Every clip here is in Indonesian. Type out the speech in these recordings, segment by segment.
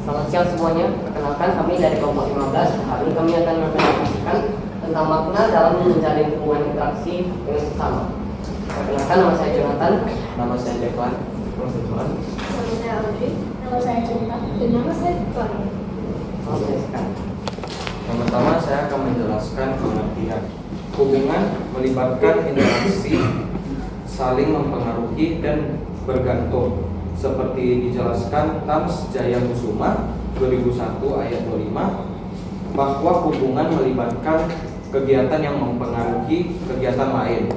Selamat siang semuanya, perkenalkan kami dari kelompok 15. Hari ini kami akan mempresentasikan tentang makna dalam menjalin hubungan interaksi dengan sesama. Perkenalkan, nama saya Jonathan. Nama saya Deklan. Nama saya Audrey. Nama saya Cinta. Dan nama saya Victoria. Salam sejahtera. Pertama saya akan menjelaskan pengertian. Hubungan melibatkan interaksi, saling mempengaruhi dan bergantung. Seperti dijelaskan Tams Jaya Kusuma 2001 ayat 25, bahwa hubungan melibatkan kegiatan yang mempengaruhi kegiatan lain.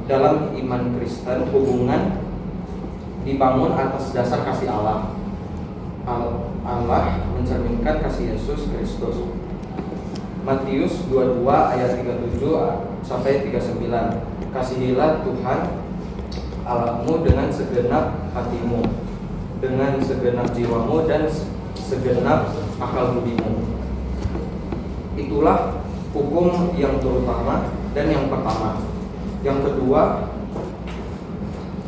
Dalam iman Kristen, hubungan dibangun atas dasar kasih Allah. Allah mencerminkan kasih Yesus Kristus. Matius 22 ayat 37 sampai 39. Kasihilah Tuhan Allahmu dengan segenap hatimu, dengan segenap jiwamu dan segenap akal budimu. Itulah hukum yang terutama dan yang pertama. Yang kedua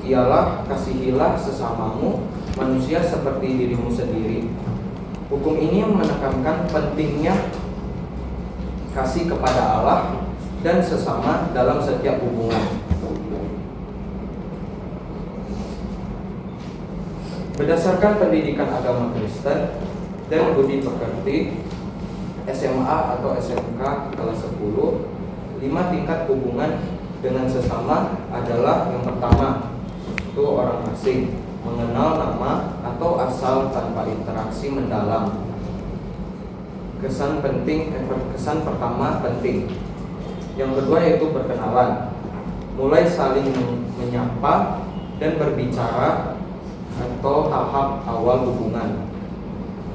ialah kasihilah sesamamu manusia seperti dirimu sendiri. Hukum ini menekankan pentingnya kasih kepada Allah dan sesama dalam setiap hubungan. Berdasarkan pendidikan agama Kristen dan budi pekerti SMA atau SMK kelas 10, 5 tingkat hubungan dengan sesama adalah: yang pertama, itu orang asing, mengenal nama atau asal tanpa interaksi mendalam. Kesan pertama penting. Yang kedua yaitu berkenalan, mulai saling menyapa dan berbicara atau tahap awal hubungan.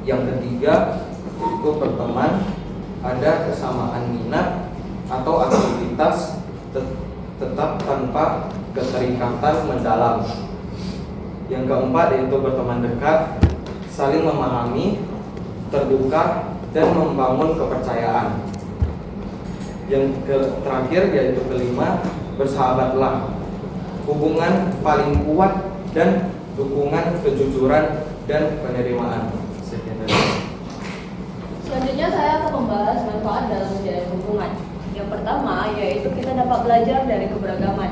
Yang ketiga yaitu berteman, ada kesamaan minat atau aktivitas tetap tanpa keterikatan mendalam. Yang keempat yaitu berteman dekat, saling memahami, terbuka dan membangun kepercayaan. Yang terakhir yaitu kelima, bersahabatlah, hubungan paling kuat dan dukungan, kejujuran dan penerimaan. Sekian dari saya. Selanjutnya saya akan membahas manfaat dalam menjalin hubungan. Yang pertama yaitu kita dapat belajar dari keberagaman.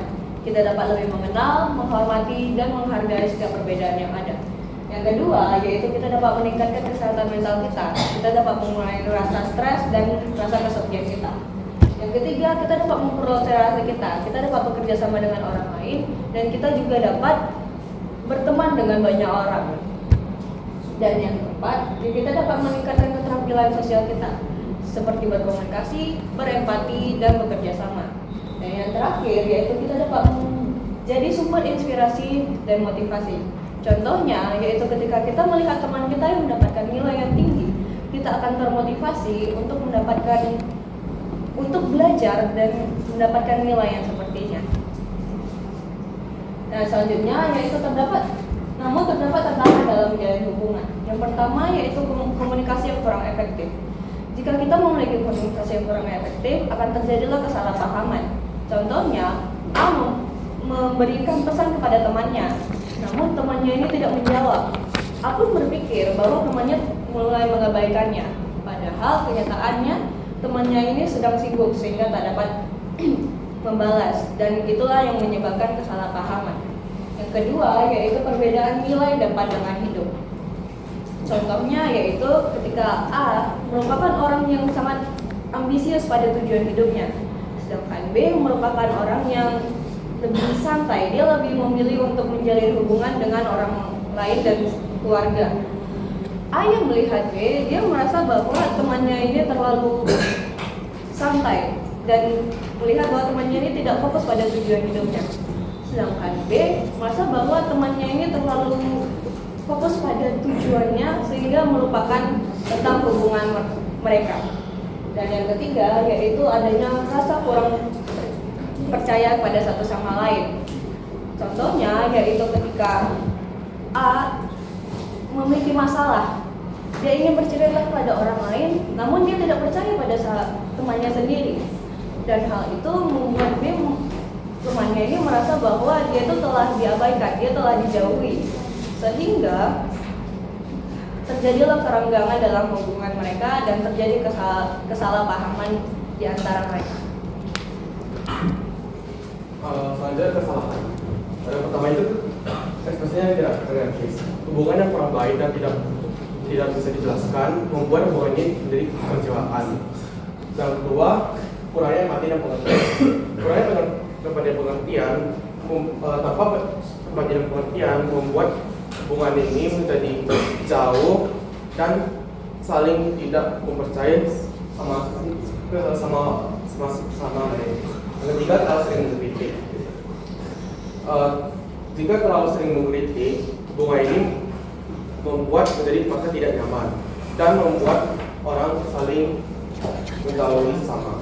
Kita dapat lebih mengenal, menghormati, dan menghargai setiap perbedaan yang ada. Yang kedua yaitu kita dapat meningkatkan kesehatan mental kita. Kita dapat mengurangi rasa stres dan rasa kesepian kita. Yang ketiga, kita dapat memperluas relasi kita. Kita dapat bekerja sama dengan orang lain, dan kita juga dapat berteman dengan banyak orang. Dan yang keempat, kita dapat meningkatkan keterampilan sosial kita, seperti berkomunikasi, berempati, dan bekerja sama. Dan yang terakhir yaitu kita dapat menjadi sumber inspirasi dan motivasi. Contohnya yaitu ketika kita melihat teman kita yang mendapatkan nilai yang tinggi, kita akan termotivasi untuk belajar dan mendapatkan nilai yang sepertinya. Nah, selanjutnya yaitu terdapat tantangan dalam menjalin hubungan. Yang pertama yaitu komunikasi yang kurang efektif. Jika kita memiliki komunikasi yang kurang efektif, akan terjadilah kesalahpahaman. Contohnya, A memberikan pesan kepada temannya, namun temannya ini tidak menjawab. A pun berpikir bahwa temannya mulai mengabaikannya, padahal kenyataannya temannya ini sedang sibuk sehingga tak dapat membalas, dan itulah yang menyebabkan kesalahpahaman. Yang kedua yaitu perbedaan nilai dan pandangan hidup. Contohnya yaitu ketika A merupakan orang yang sangat ambisius pada tujuan hidupnya, sedangkan B merupakan orang yang lebih santai. Dia lebih memilih untuk menjalin hubungan dengan orang lain dan keluarga. A yang melihat B, dia merasa bahwa temannya ini terlalu santai dan melihat bahwa temannya ini tidak fokus pada tujuan hidupnya. Sedangkan B merasa bahwa temannya ini terlalu fokus pada tujuannya sehingga melupakan tentang hubungan mereka. Dan yang ketiga yaitu adanya rasa kurang percaya pada satu sama lain. Contohnya yaitu ketika A memiliki masalah, dia ingin bercerita kepada orang lain, namun dia tidak percaya pada temannya sendiri. Dan hal itu membuat B temannya ini merasa bahwa dia itu telah diabaikan, dia telah dijauhi, sehingga terjadilah kerenggangan dalam hubungan mereka dan terjadi kesalahpahaman di antara mereka. Selanjutnya kesalahan. Yang pertama itu ekspresinya tidak terrealistis. Hubungan yang kurang baik dan tidak bisa dijelaskan membuat hubungan ini menjadi kekecewaan. Yang kedua, kurangnya empati dan pengertian. Kurangnya pengertian tanpa empati dan pengertian membuat hubungan ini menjadi jauh dan saling tidak mempercayai sama lain. Yang ketiga, terlalu sering mengkritik. Jika terlalu sering mengkritik, hubungan ini membuat menjadi maka tidak nyaman dan membuat orang saling menjauhi sesama.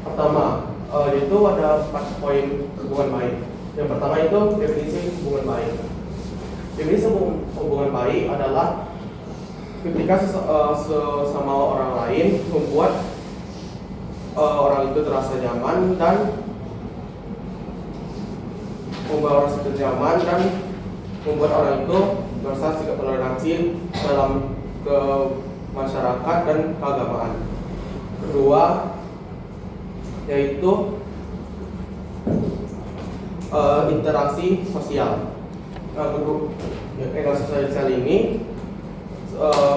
Pertama, itu ada 4 poin hubungan baik. Yang pertama itu definisi hubungan baik. Definisi hubungan baik adalah ketika sesama orang lain membuat orang itu terasa nyaman dan membuat orang itu merasa sikap toleransi dalam ke masyarakat dan keagamaan. Kedua, yaitu interaksi sosial. Interaksi sosial ini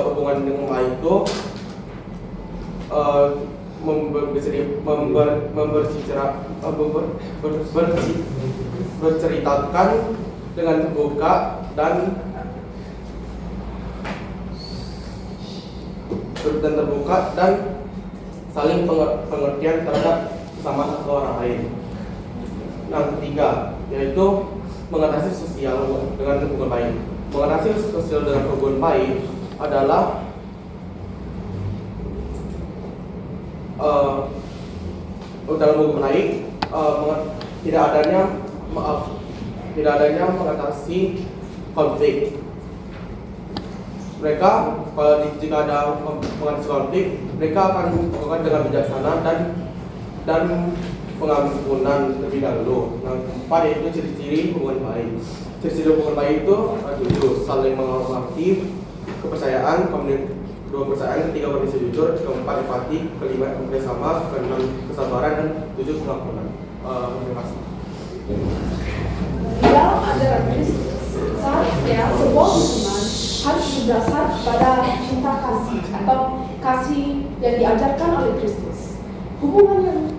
hubungan dengan baik itu berceritakan dengan terbuka dan saling pengertian terhadap sama satu orang lain. Yang ketiga, yaitu mengatasi sosial dengan hubungan baik. Mengatasi sosial dengan hubungan baik adalah dalam hubungan baik tidak adanya mengatasi konflik. Mereka jika ada mengatasi konflik, mereka akan melakukan dengan bijaksana dan pengampunan terlebih dahulu. Yang keempat yaitu ciri-ciri hubungan baik. Ciri-ciri hubungan baik itu 7: saling menghormati, kepercayaan, kedua kepercayaan, ketiga komunikasi jujur, keempat empati, kelima kerjasama, keenam kesabaran, dan 7 pengampunan. Terima kasih. Dalam ajaran Kristus, seharusnya sebuah hubungan harus berdasar pada cinta kasih atau kasih yang diajarkan oleh Kristus. Hubungan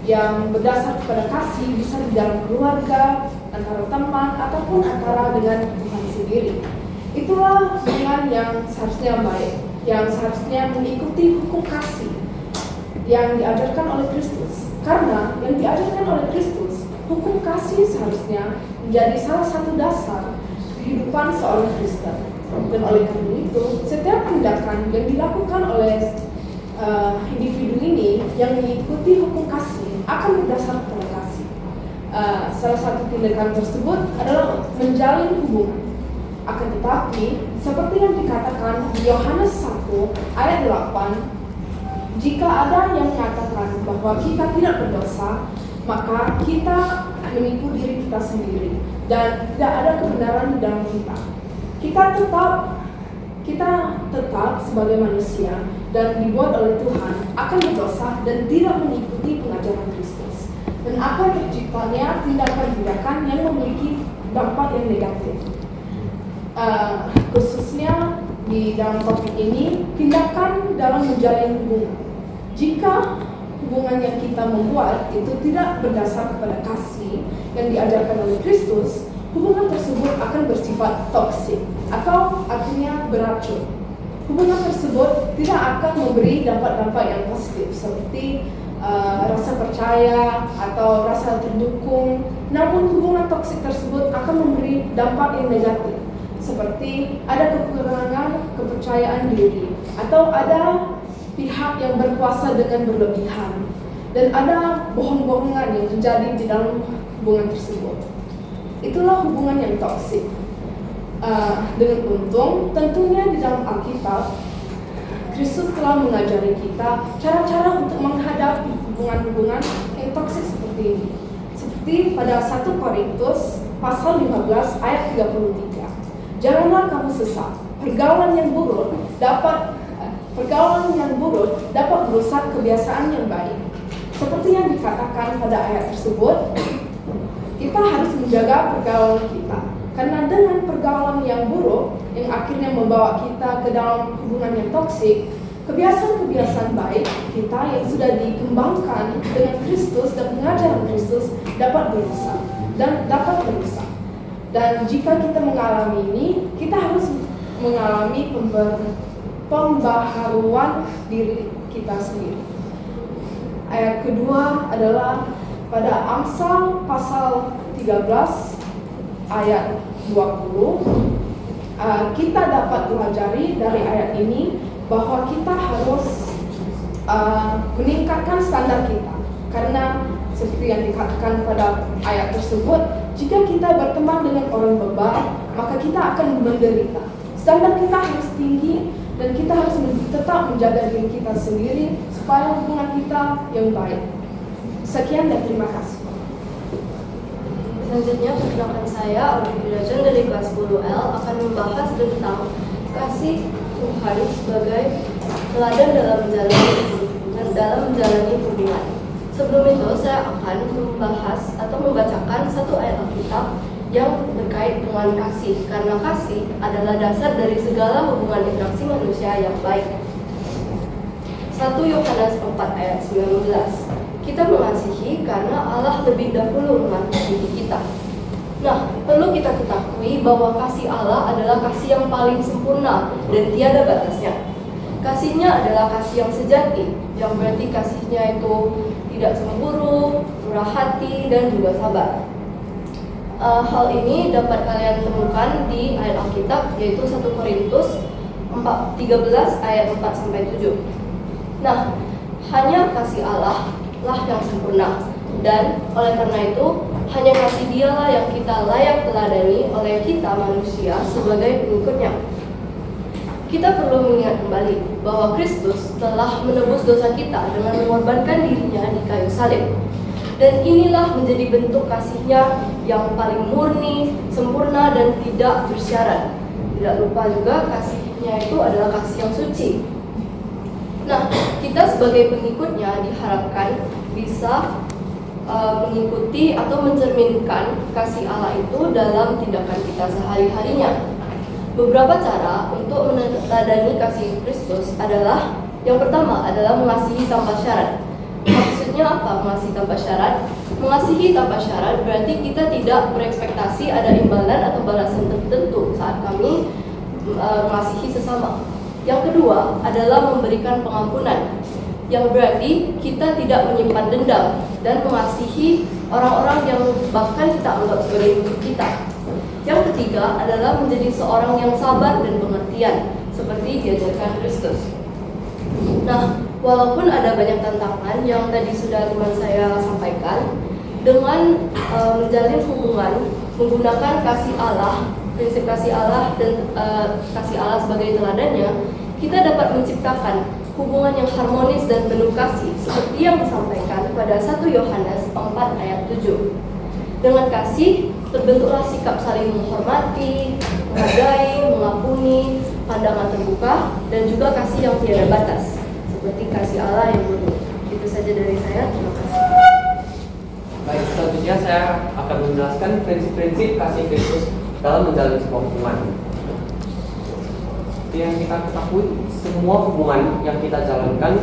yang berdasar kepada kasih bisa di dalam keluarga, antara teman, ataupun antara dengan Tuhan sendiri. Itulah hubungan yang seharusnya baik, yang seharusnya mengikuti hukum kasih yang diajarkan oleh Kristus. Karena yang diajarkan oleh Kristus, hukum kasih seharusnya menjadi salah satu dasar kehidupan seorang Kristen. Dan oleh karena itu, setiap tindakan yang dilakukan oleh individu ini yang mengikuti hukum kasih akan berdasar pada kasih. Salah satu tindakan tersebut adalah menjalin hubungan. Akan tetapi, seperti yang dikatakan di Yohanes 1 ayat 8, jika ada yang mengatakan bahwa kita tidak berdosa, maka kita menipu diri kita sendiri dan tidak ada kebenaran di dalam kita. Kita tetap sebagai manusia dan dibuat oleh Tuhan akan berdosa dan tidak mengikuti pengajaran Kristus. Dan akan terciptanya tindakan-tindakan yang memiliki dampak yang negatif. Khususnya di dalam topik ini, tindakan dalam menjalin hubungan. Jika hubungan yang kita membuat itu tidak berdasar kepada kasih yang diajarkan oleh Kristus, hubungan tersebut akan bersifat toksik atau artinya beracun. Hubungan tersebut tidak akan memberi dampak-dampak yang positif seperti rasa percaya atau rasa terdukung. Namun hubungan toksik tersebut akan memberi dampak yang negatif seperti ada kekurangan kepercayaan diri atau ada pihak yang berkuasa dengan berlebihan dan ada bohong-bohongan yang terjadi di dalam hubungan tersebut. Itulah hubungan yang toksik. Dengan untung, tentunya di dalam Alkitab, Kristus telah mengajari kita cara-cara untuk menghadapi hubungan-hubungan yang toksik seperti ini. Seperti seperti pada 1 Korintus pasal 15 ayat 33. Janganlah kamu sesat. Pergaulan yang buruk dapat merusak kebiasaan yang baik. Seperti yang dikatakan pada ayat tersebut, kita harus menjaga pergaulan kita. Karena dengan pergaulan yang buruk yang akhirnya membawa kita ke dalam hubungan yang toksik, kebiasaan-kebiasaan baik kita yang sudah dikembangkan dengan Kristus dan pengajaran Kristus dapat merusak. Dan jika kita mengalami ini, kita harus mengalami pembaharuan diri kita sendiri. Ayat kedua adalah pada Amsal pasal 13 ayat 20. Kita dapat pelajari dari ayat ini bahwa kita harus meningkatkan standar kita. Karena seperti yang dikatakan pada ayat tersebut, jika kita berteman dengan orang bebal, maka kita akan menderita. Standar kita harus tinggi dan kita harus tetap menjaga diri kita sendiri supaya hubungan kita yang baik. Sekian dan terima kasih. Selanjutnya, perkenalkan saya Olivia John dari kelas 10L akan membahas tentang kasih Tuhan sebagai teladan dalam menjalani hubungan. Sebelum itu, saya akan membahas atau membacakan satu ayat Alkitab yang terkait dengan kasih, karena kasih adalah dasar dari segala hubungan interaksi manusia yang baik. 1 Yohanes 4 ayat 19. Kita mengasihi karena Allah lebih dahulu mengasihi kita. Nah, perlu kita ketahui bahwa kasih Allah adalah kasih yang paling sempurna dan tiada batasnya. Kasihnya adalah kasih yang sejati, yang berarti kasihnya itu tidak cemburu, murah hati, dan juga sabar. Hal ini dapat kalian temukan di ayat Alkitab, yaitu 1 Korintus 13 ayat 4-7. Nah, hanya kasih Allah lah yang sempurna, dan oleh karena itu hanya kasih Dialah yang kita layak teladani oleh kita manusia sebagai pengikutnya. Kita perlu mengingat kembali bahwa Kristus telah menebus dosa kita dengan mengorbankan dirinya di kayu salib, dan inilah menjadi bentuk kasihnya yang paling murni, sempurna, dan tidak bersyarat. Tidak lupa juga kasihnya itu adalah kasih yang suci. Nah, kita sebagai pengikutnya diharapkan bisa mengikuti atau mencerminkan kasih Allah itu dalam tindakan kita sehari-harinya. Beberapa cara untuk meneladani kasih Kristus adalah, yang pertama adalah mengasihi tanpa syarat. Maksudnya apa mengasihi tanpa syarat? Mengasihi tanpa syarat berarti kita tidak berekspektasi ada imbalan atau balasan tertentu saat kami mengasihi sesama. Yang kedua adalah memberikan pengampunan, yang berarti kita tidak menyimpan dendam dan mengasihi orang-orang yang bahkan kita anggap sebagai musuh kita. Yang ketiga adalah menjadi seorang yang sabar dan pengertian, seperti diajarkan Kristus. Nah, walaupun ada banyak tantangan yang tadi sudah teman saya sampaikan, dengan menjalin hubungan menggunakan kasih Allah, prinsip kasih Allah dan kasih Allah sebagai teladannya, kita dapat menciptakan hubungan yang harmonis dan penuh kasih seperti yang disampaikan pada 1 Yohanes 4 ayat 7. Dengan kasih terbentuklah sikap saling menghormati, menghargai, mengampuni, pandangan terbuka, dan juga kasih yang tiada batas seperti kasih Allah yang murni. Itu saja dari saya. Terima kasih. Baik, selanjutnya saya akan menjelaskan prinsip-prinsip kasih Kristus dalam menjalin sebuah hubungan. Seperti yang kita ketahui, semua hubungan yang kita jalankan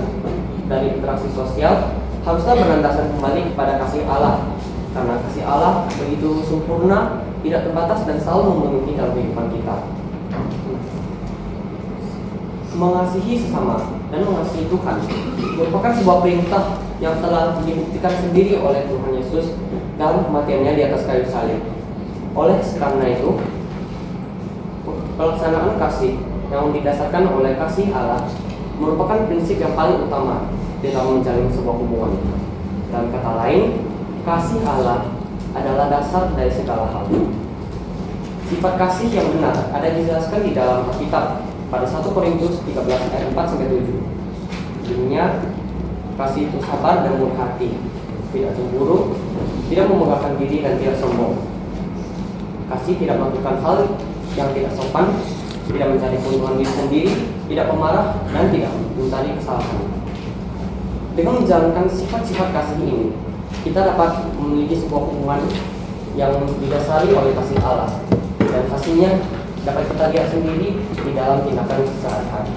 dari interaksi sosial haruslah berlandaskan kembali kepada kasih Allah. Karena kasih Allah begitu sempurna, tidak terbatas, dan selalu memenuhi dalam kehidupan kita. Mengasihi sesama dan mengasihi Tuhan merupakan sebuah perintah yang telah dibuktikan sendiri oleh Tuhan Yesus dalam kematiannya di atas kayu salib. Oleh karena itu, pelaksanaan kasih yang didasarkan oleh kasih Allah merupakan prinsip yang paling utama dalam menjalin sebuah hubungan. Dalam kata lain, kasih Allah adalah dasar dari segala hal. Sifat kasih yang benar ada dijelaskan di dalam Alkitab pada 1 Korintus 13 ayat 4-7. Bunyinya, kasih itu sabar dan murah hati, tidak cemburu, tidak memegahkan diri dan tidak sombong. Kasih tidak melakukan hal yang tidak sopan, tidak mencari keuntungan diri sendiri, tidak pemarah, dan tidak mencari kesalahan. Dengan menjalankan sifat-sifat kasih ini, kita dapat memiliki sebuah hubungan yang didasari oleh kasih Allah, dan hasilnya dapat kita lihat sendiri di dalam tindakan sehari-hari.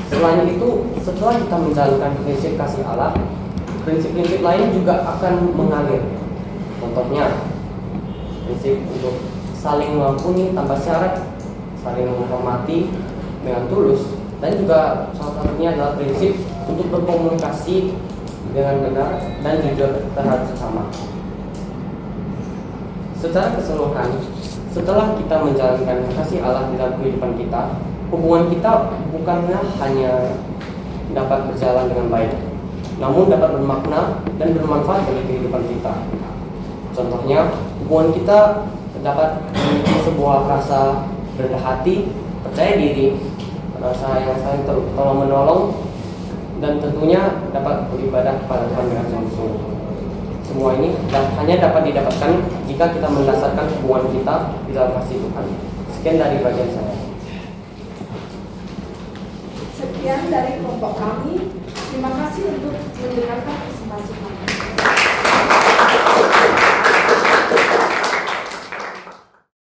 Selain itu, setelah kita menjalankan prinsip kasih Allah, prinsip-prinsip lain juga akan mengalir. Contohnya, prinsip untuk saling mengampuni tanpa syarat, saling menghormati dengan tulus, dan juga salah satunya adalah prinsip untuk berkomunikasi dengan benar dan jujur terhadap sesama. Secara keseluruhan, setelah kita menjalankan kasih Allah di dalam kehidupan kita, hubungan kita bukanlah hanya dapat berjalan dengan baik, namun dapat bermakna dan bermanfaat bagi kehidupan kita. Contohnya, hubungan kita dapat memiliki sebuah rasa rendah hati, percaya diri, rasa yang saling tolong menolong, dan tentunya dapat beribadah kepada Tuhan dengan sungguh-sungguh. Semua ini hanya dapat didapatkan jika kita mendasarkan hubungan kita di dalam kasih Tuhan. Sekian dari bagian saya. Sekian dari kelompok kami. Terima kasih untuk mendengarkan presentasi kami.